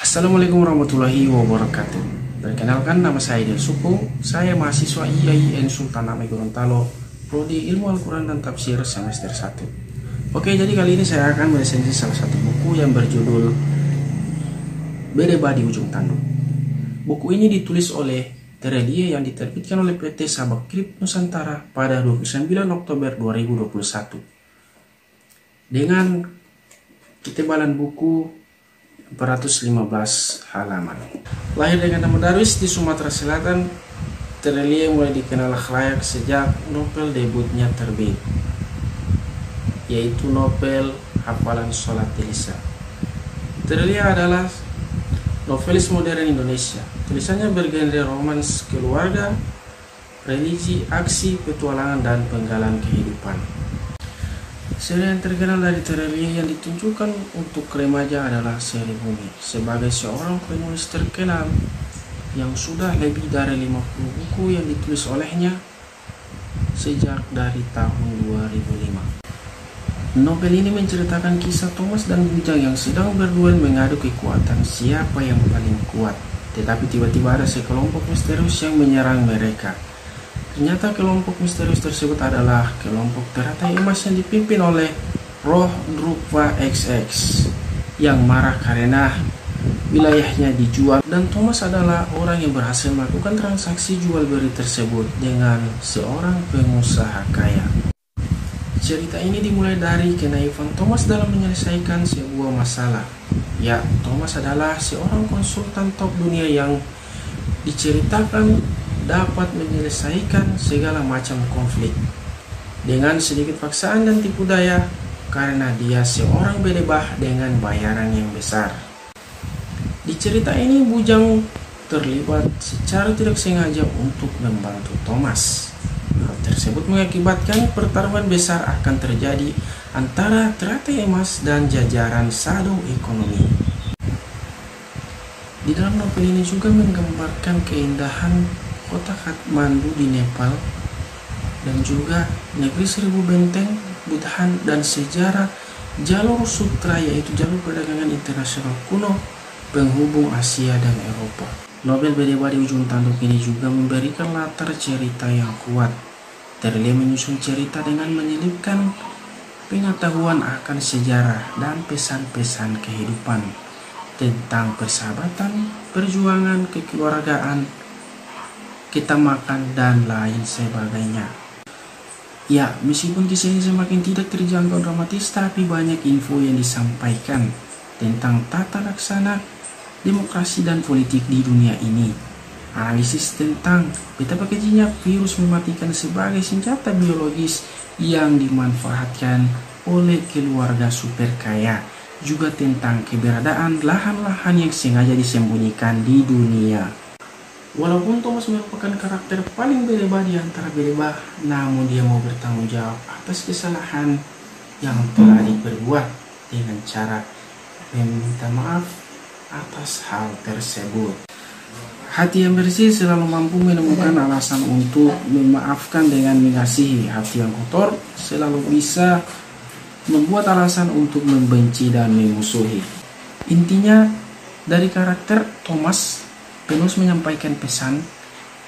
Assalamualaikum warahmatullahi wabarakatuh. Perkenalkan, nama saya Del Suko. Saya mahasiswa IAIN Sultan Hamid Gorontalo, Prodi Ilmu Al-Quran dan Tafsir semester 1. Oke, jadi kali ini saya akan meresensi salah satu buku yang berjudul Bedeba di Ujung Tanduk. Buku ini ditulis oleh Terelie yang diterbitkan oleh PT Sabak Krip Nusantara pada 29 Oktober 2021. Dengan ketebalan buku 415 halaman. Lahir dengan nama Darwis di Sumatera Selatan, Terelie mulai dikenal layak sejak novel debutnya terbit, yaitu novel Hafalan Sholat Elisa. Terelie adalah novelis modern Indonesia. Tulisannya bergenre romans keluarga, religi, aksi, petualangan, dan penggalan kehidupan. Seri yang terkenal dari Terelie yang ditunjukkan untuk remaja adalah seri Bumi. Sebagai seorang penulis terkenal yang sudah lebih dari 50 buku yang ditulis olehnya sejak dari tahun 2005. Novel ini menceritakan kisah Thomas dan Bujang yang sedang berduel mengadu kekuatan siapa yang paling kuat. Tetapi tiba-tiba ada sekelompok misterius yang menyerang mereka. Ternyata kelompok misterius tersebut adalah kelompok teratai emas yang dipimpin oleh Roh Drukwa XX yang marah karena wilayahnya dijual, dan Thomas adalah orang yang berhasil melakukan transaksi jual beli tersebut dengan seorang pengusaha kaya. Cerita ini dimulai dari kenaifan Thomas dalam menyelesaikan sebuah masalah. Ya, Thomas adalah seorang konsultan top dunia yang diceritakan dapat menyelesaikan segala macam konflik dengan sedikit paksaan dan tipu daya karena dia seorang bedebah dengan bayaran yang besar. Di cerita ini Bujang terlibat secara tidak sengaja untuk membantu Thomas. Hal tersebut mengakibatkan pertarungan besar akan terjadi antara teratai emas dan jajaran sado ekonomi. Di dalam novel ini juga menggambarkan keindahan kota Kathmandu di Nepal dan juga negeri seribu benteng, Budhan, dan sejarah jalur sutra, yaitu jalur perdagangan internasional kuno penghubung Asia dan Eropa. Novel Bedeba di Ujung Tanduk ini juga memberikan latar cerita yang kuat. Terelie menyusun cerita dengan menyelipkan pengetahuan akan sejarah dan pesan-pesan kehidupan tentang persahabatan, perjuangan, kekeluargaan, kita makan, dan lain sebagainya. Ya, meskipun kisah ini semakin tidak terjangkau dramatis, tapi banyak info yang disampaikan tentang tata laksana demokrasi dan politik di dunia ini. Analisis tentang betapa kejinya virus mematikan sebagai senjata biologis yang dimanfaatkan oleh keluarga super kaya. Juga tentang keberadaan lahan-lahan yang sengaja disembunyikan di dunia. Walaupun Thomas merupakan karakter paling bedebah di antara bedebah, namun dia mau bertanggung jawab atas kesalahan yang telah diperbuat dengan cara meminta maaf atas hal tersebut. Hati yang bersih selalu mampu menemukan alasan untuk memaafkan dengan mengasihi. Hati yang kotor selalu bisa membuat alasan untuk membenci dan memusuhi. Intinya dari karakter Thomas, penulis menyampaikan pesan,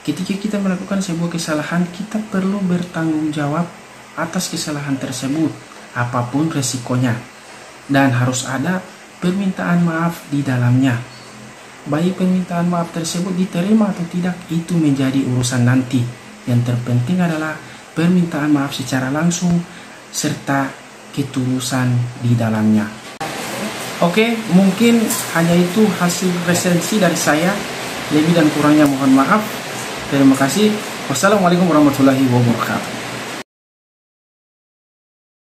ketika kita melakukan sebuah kesalahan, kita perlu bertanggung jawab atas kesalahan tersebut, apapun resikonya, dan harus ada permintaan maaf di dalamnya. Baik permintaan maaf tersebut diterima atau tidak, itu menjadi urusan nanti. Yang terpenting adalah permintaan maaf secara langsung serta ketulusan di dalamnya. Oke, mungkin hanya itu hasil resensi dari saya. Lebih dan kurangnya mohon maaf. Terima kasih. Wassalamualaikum warahmatullahi wabarakatuh.